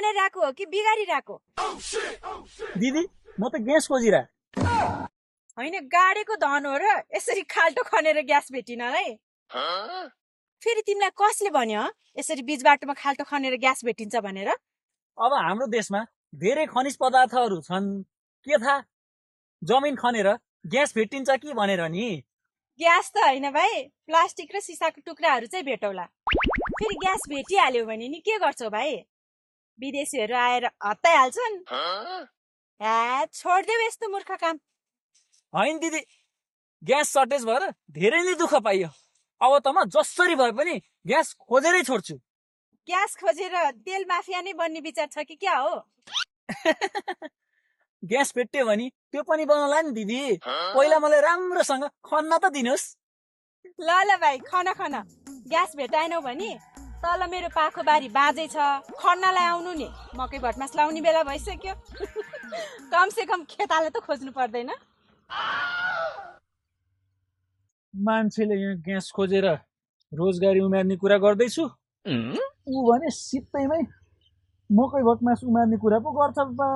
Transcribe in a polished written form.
बनाइरहेको हो कि बिगारिरहेको? दिदी म त ग्यास खोजिरा। होइन, गाडेको धन हो र यसरी खाल्टो खनेर ग्यास भेटिनलाई? फेरि तिमीलाई कसले भन्यो यसरी बीच बाटोमा खाल्टो खनेर ग्यास भेटिन्छ भनेर? अब हाम्रो देशमा धेरै खनिज पदार्थहरू छन्, के थाहा जमिन खनेर ग्यास भेटिन्छ कि भनेर नि। ग्यास त होइन भाइ, प्लास्टिक र सिसाको टुक्राहरू चाहिँ भेटौला। फेरि ग्यास भेटिहाल्यो भने नि के गर्छौ भाइ? विदेशीहरू आएर हत्ताइहाल्छन्। छोडिदेऊ यस्तो मूर्ख काम। होइन दिदी, ग्यास सर्टेज भएर धेरै नै दुःख पाइयो। अब त म जसरी भए पनि ग्यास खोजेरै छोड्छु। ग्यास खोजेर तेल माफिया नै बन्ने विचार छ कि क्या हो? ग्यास भेट्यो भने त्यो पनि बनाउला नि दिदी। पहिला मलाई राम्रोसँग खन्न त दिनुहोस्। ल ल भाइ, खन खन। ग्यास भेटाएनौ भने तल मेरो पाखो बारी बाँझै छ, खन्नलाई आउनु नि। मकै भटमास लाउने बेला भइसक्यो। कम से कम खेताले त खोज्नु पर्दैन। मान्छेले यहाँ ग्यास खोजेर रोजगारी उमार्ने कुरा गर्दैछु, ऊ भने सित्तैमै मकै भटमास उमार्ने कुरा पो गर्छ बा।